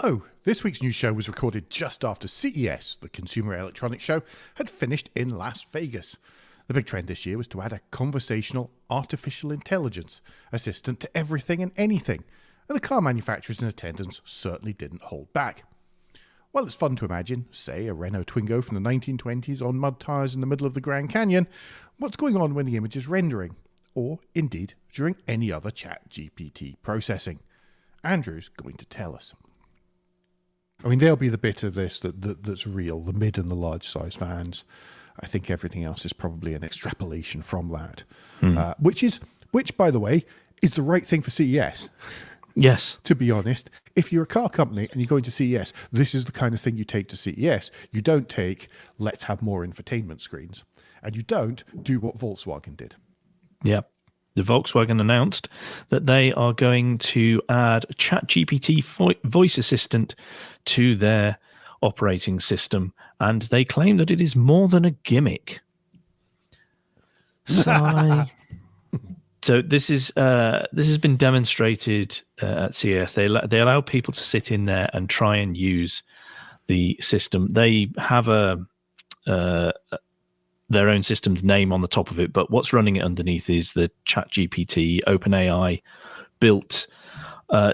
Hello! This week's news show was recorded just after CES, the Consumer Electronics Show, had finished in Las Vegas. The big trend this year was to add a conversational artificial intelligence assistant to everything and anything, and the car manufacturers in attendance certainly didn't hold back. While it's fun to imagine, say, a Renault Twingo from the 1920s on mud tyres in the middle of the Grand Canyon, what's going on when the image is rendering, or indeed during any other ChatGPT processing? Andrew's going to tell us. I mean, there'll be the bit of this that's real, the mid and the large size vans. I think everything else is probably an extrapolation from that, which, by the way, is the right thing for CES. Yes. To be honest, if you're a car company and you're going to CES, this is the kind of thing you take to CES. You don't take, let's have more infotainment screens. And you don't do what Volkswagen did. Yep. The Volkswagen announced that they are going to add ChatGPT voice assistant to their operating system, and they claim that it is more than a gimmick. So this has been demonstrated at CES. They allow people to sit in there and try and use the system. They have their own system's name on the top of it, but what's running it underneath is the ChatGPT OpenAI built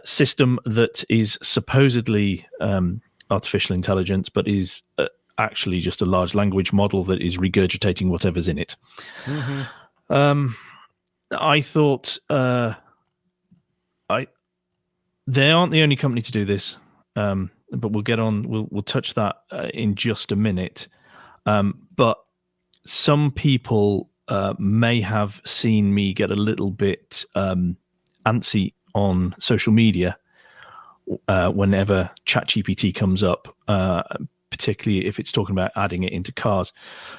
system that is supposedly artificial intelligence, but is actually just a large language model that is regurgitating whatever's in it. Mm-hmm. I thought they aren't the only company to do this, but we'll get on. We'll touch that in just a minute. But some people may have seen me get a little bit antsy on social media whenever ChatGPT comes up, particularly if it's talking about adding it into cars.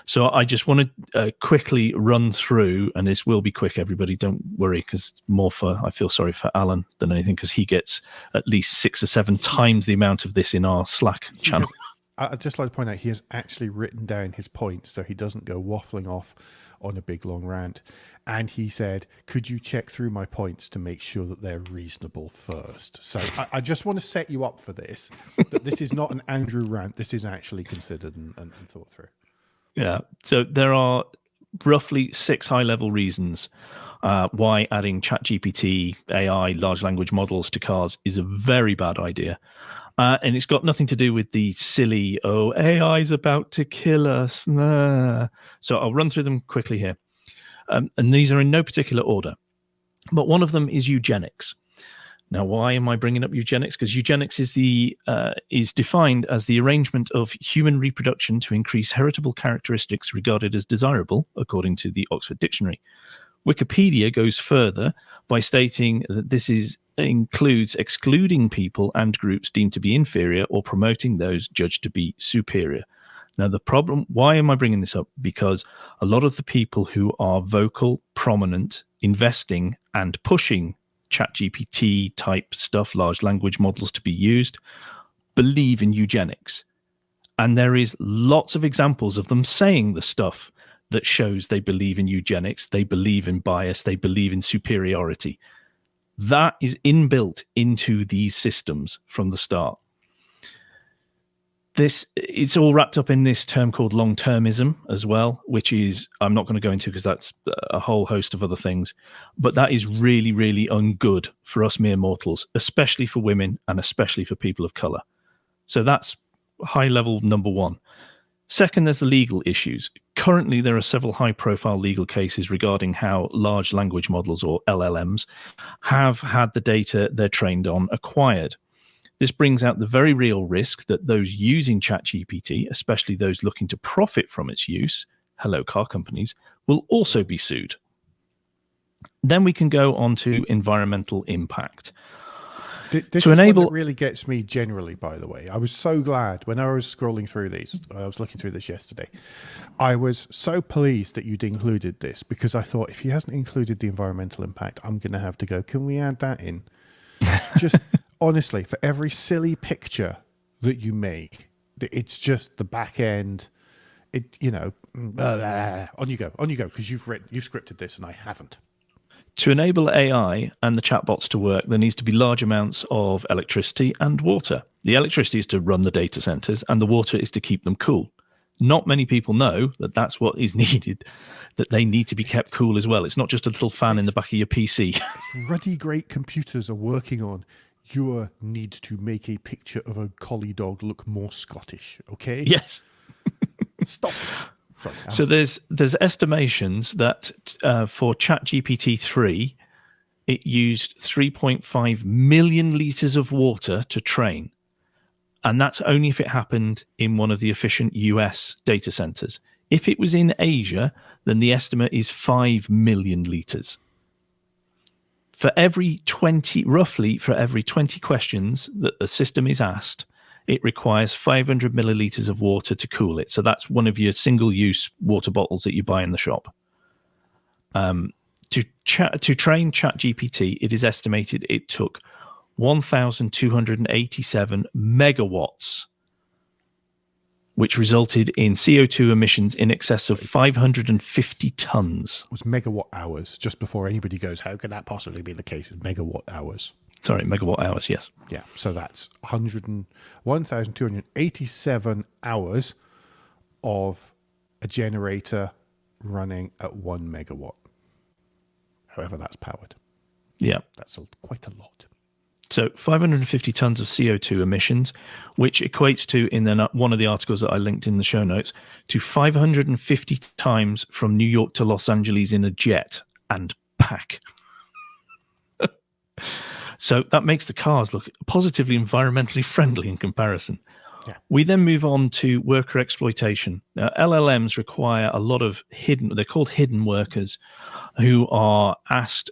So I just want to quickly run through, and this will be quick, everybody. Don't worry, because I feel sorry for Alan than anything, because he gets at least 6 or 7 times the amount of this in our Slack channel. I'd just like to point out he has actually written down his points so he doesn't go waffling off on a big long rant. And he said, could you check through my points to make sure that they're reasonable first? So I just want to set you up for this, that this is not an Andrew rant. This is actually considered and thought through. Yeah. So there are roughly 6 high-level reasons why adding ChatGPT, AI, large language models to cars is a very bad idea. And it's got nothing to do with the silly, AI is about to kill us. Nah. So I'll run through them quickly here. And these are in no particular order. But one of them is eugenics. Now, why am I bringing up eugenics? Because eugenics is defined as the arrangement of human reproduction to increase heritable characteristics regarded as desirable, according to the Oxford Dictionary. Wikipedia goes further by stating that this includes excluding people and groups deemed to be inferior or promoting those judged to be superior. Now, the problem, why am I bringing this up? Because a lot of the people who are vocal, prominent, investing and pushing ChatGPT type stuff, large language models to be used, believe in eugenics. And there is lots of examples of them saying the stuff that shows they believe in eugenics, they believe in bias, they believe in superiority. That is inbuilt into these systems from the start. It's all wrapped up in this term called long-termism as well, which is, I'm not going to go into because that's a whole host of other things, but that is really, really ungood for us mere mortals, especially for women and especially for people of color. So that's high level number one. Second, there's the legal issues. Currently, there are several high-profile legal cases regarding how large language models, or LLMs, have had the data they're trained on acquired. This brings out the very real risk that those using ChatGPT, especially those looking to profit from its use, hello car companies, will also be sued. Then we can go on to environmental impact. This is one that really gets me generally, by the way. I was so glad when I was scrolling through these. I was looking through this yesterday. I was so pleased that you'd included this, because I thought if he hasn't included the environmental impact, I'm going to have to go, can we add that in? Just honestly, for every silly picture that you make, it's just the back end. On you go, because you've scripted this and I haven't. To enable AI and the chatbots to work, there needs to be large amounts of electricity and water. The electricity is to run the data centers, and the water is to keep them cool. Not many people know that that's what is needed, that they need to be kept cool as well. It's not just a little fan in the back of your PC. Ruddy great computers are working on your need to make a picture of a collie dog look more Scottish, okay? Yes. Stop. Sorry. So there's estimations that for ChatGPT 3, it used 3.5 million litres of water to train. And that's only if it happened in one of the efficient US data centers. If it was in Asia, then the estimate is 5 million litres. Roughly for every 20 questions that the system is asked, it requires 500 millilitres of water to cool it. So that's one of your single-use water bottles that you buy in the shop. To train ChatGPT, it is estimated it took 1,287 megawatts, which resulted in CO2 emissions in excess of 550 tons. It was megawatt hours, just before anybody goes, how could that possibly be the case? It's megawatt hours. Sorry, megawatt hours, yes. Yeah, so that's 1,287 hours of a generator running at 1 megawatt. However that's powered. Yeah. That's quite a lot. So 550 tons of CO2 emissions, which equates to, in one of the articles that I linked in the show notes, to 550 times from New York to Los Angeles in a jet and back. So that makes the cars look positively environmentally friendly in comparison. Yeah. We then move on to worker exploitation. Now, LLMs require a lot of they're called hidden workers, who are asked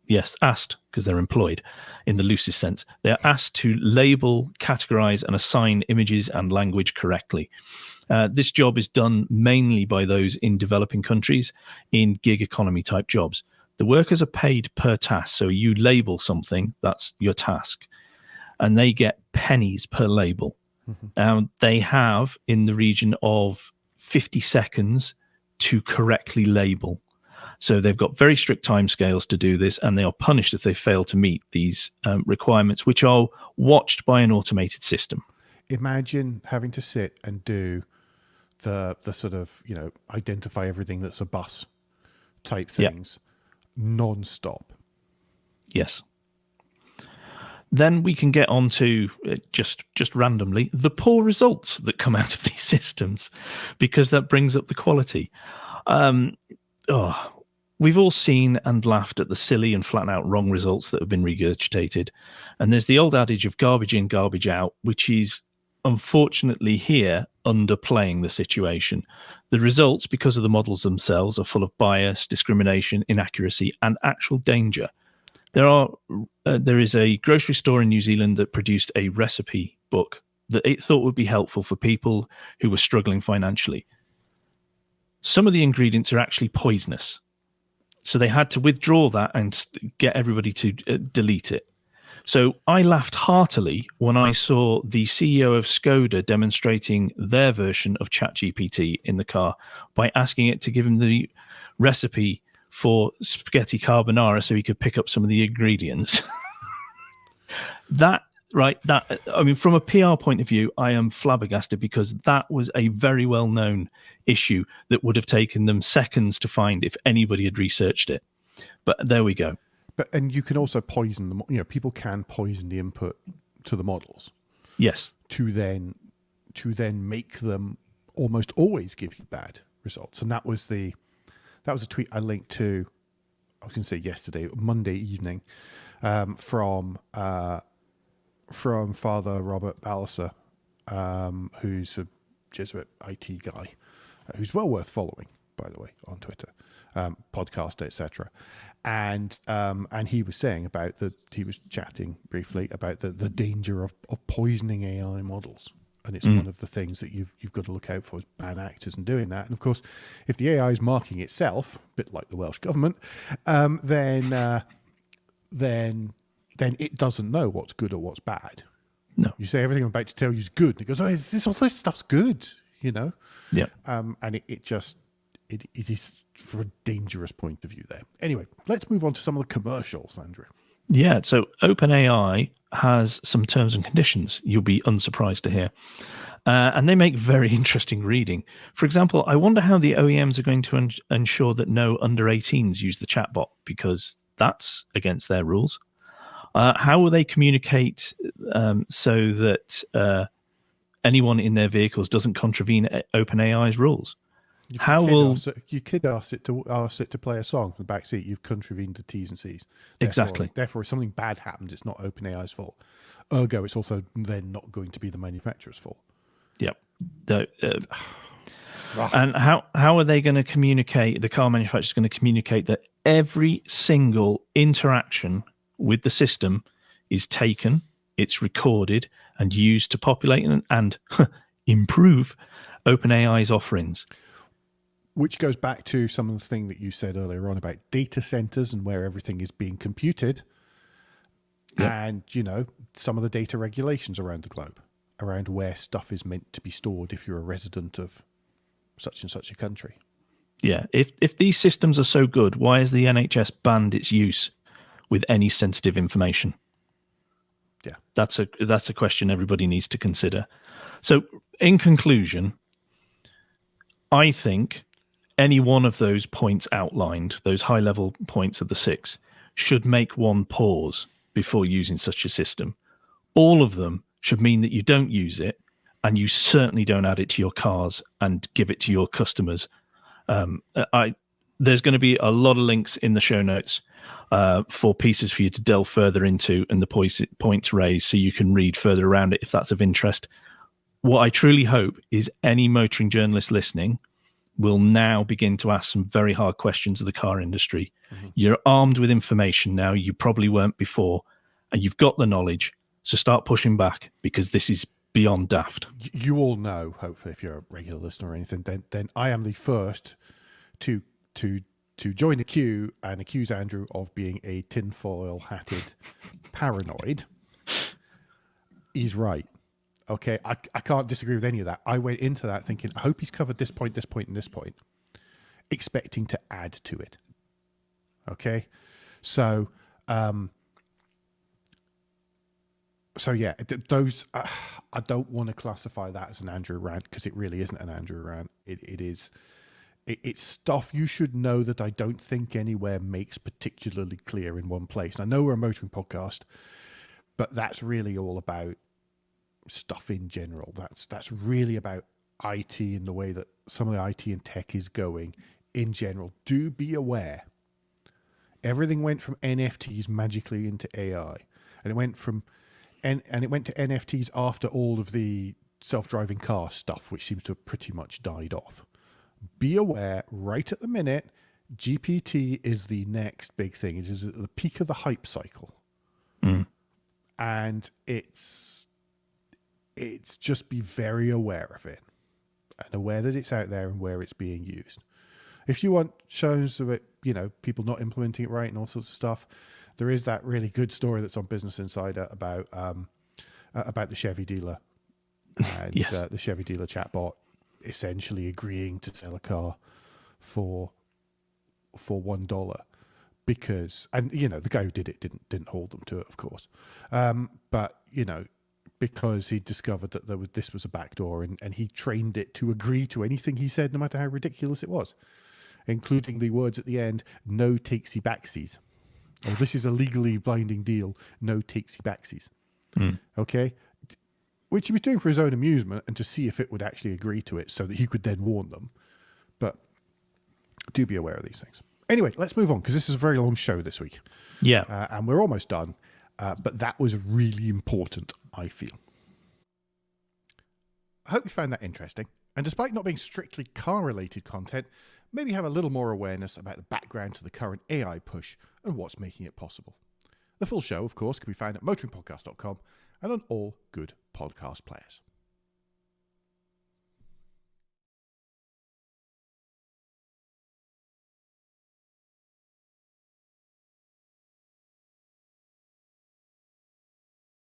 because they're employed in the loosest sense. They're asked to label, categorize, and assign images and language correctly. This job is done mainly by those in developing countries in gig economy type jobs. The workers are paid per task. So you label something, that's your task, and they get pennies per label. Mm-hmm. They have in the region of 50 seconds to correctly label. So they've got very strict timescales to do this, and they are punished if they fail to meet these requirements, which are watched by an automated system. Imagine having to sit and do the sort of, identify everything that's a bus type things non-stop. Yes. Then we can get on to just randomly the poor results that come out of these systems, because that brings up the quality. We've all seen and laughed at the silly and flat out wrong results that have been regurgitated. And there's the old adage of garbage in, garbage out, which is unfortunately here underplaying the situation. The results, because of the models themselves, are full of bias, discrimination, inaccuracy, and actual danger. There is a grocery store in New Zealand that produced a recipe book that it thought would be helpful for people who were struggling financially. Some of the ingredients are actually poisonous. So they had to withdraw that and get everybody to delete it. So I laughed heartily when I saw the CEO of Skoda demonstrating their version of ChatGPT in the car by asking it to give him the recipe for spaghetti carbonara so he could pick up some of the ingredients. From a PR point of view, I am flabbergasted, because that was a very well-known issue that would have taken them seconds to find if anybody had researched it. But there we go. And you can also poison them. People can poison the input to the models. Yes. To then make them almost always give you bad results. And that was a tweet I linked to, I was going to say yesterday, Monday evening, from Father Robert Balser, who's a Jesuit IT guy, who's well worth following, by the way, on Twitter, podcast, etc. And he was saying he was chatting briefly about the danger of poisoning AI models. And it's one of the things that you've got to look out for, is bad actors and doing that. And of course, if the AI is marking itself, a bit like the Welsh government, then it doesn't know what's good or what's bad. No. You say everything I'm about to tell you is good, and it goes, "Oh, all this stuff's good," Yeah. And it is from a dangerous point of view there. Anyway, let's move on to some of the commercials, Andrew. Yeah. So OpenAI has some terms and conditions you'll be unsurprised to hear. And they make very interesting reading. For example, I wonder how the OEMs are going to ensure that no under 18s use the chatbot, because that's against their rules. How will they communicate so that anyone in their vehicles doesn't contravene OpenAI's rules? You could ask it to play a song in the back seat. You've contravened the T's and C's. Exactly. Therefore, if something bad happens, it's not OpenAI's fault. Ergo, it's also then not going to be the manufacturer's fault. Yep. And how are they going to communicate? The car manufacturer is going to communicate that every single interaction with the system is taken, it's recorded, and used to populate and improve OpenAI's offerings. Which goes back to some of the thing that you said earlier on about data centers and where everything is being computed. Yep. And, some of the data regulations around the globe, around where stuff is meant to be stored if you're a resident of such and such a country. Yeah. If these systems are so good, why has the NHS banned its use with any sensitive information? Yeah. That's a question everybody needs to consider. So in conclusion, I think any one of those points outlined, those high-level points of the 6, should make one pause before using such a system. All of them should mean that you don't use it, and you certainly don't add it to your cars and give it to your customers. There's going to be a lot of links in the show notes for pieces for you to delve further into and the points raised, so you can read further around it if that's of interest. What I truly hope is any motoring journalist listening will now begin to ask some very hard questions of the car industry. Mm-hmm. You're armed with information now you probably weren't before, and you've got the knowledge, so start pushing back, because this is beyond daft. You all know, hopefully, if you're a regular listener or anything, then I am the first to join the queue and accuse Andrew of being a tinfoil-hatted paranoid. He's right. Okay, I can't disagree with any of that. I went into that thinking, I hope he's covered this point, and this point, expecting to add to it. Okay, so yeah, those I don't want to classify that as an Andrew rant, because it really isn't an Andrew rant. It's stuff you should know that I don't think anywhere makes particularly clear in one place. And I know we're a motoring podcast, but that's really all about stuff in general. That's really about IT and the way that some of the IT and tech is going in general. Do be aware, everything went from NFTs magically into AI, and it went from and it went to NFTs after all of the self-driving car stuff, which seems to have pretty much died off. Be aware, right at the minute, GPT is the next big thing. It is at the peak of the hype cycle. And it's just be very aware of it, and aware that it's out there and where it's being used. If you want shows of it, people not implementing it right and all sorts of stuff, there is that really good story that's on Business Insider about the Chevy dealer and yes. The Chevy dealer chatbot essentially agreeing to sell a car for $1 because, and the guy who did it didn't hold them to it, of course, but because he discovered that this was a backdoor, and he trained it to agree to anything he said, no matter how ridiculous it was, including the words at the end, "No takesy backsies." Oh, this is a legally binding deal. No takesy backsies. Okay? Which he was doing for his own amusement and to see if it would actually agree to it so that he could then warn them. But do be aware of these things. Anyway, let's move on, because this is a very long show this week. Yeah. And we're almost done. But that was really important, I feel. I hope you found that interesting. And despite not being strictly car-related content, maybe have a little more awareness about the background to the current AI push and what's making it possible. The full show, of course, can be found at motoringpodcast.com and on all good podcast players.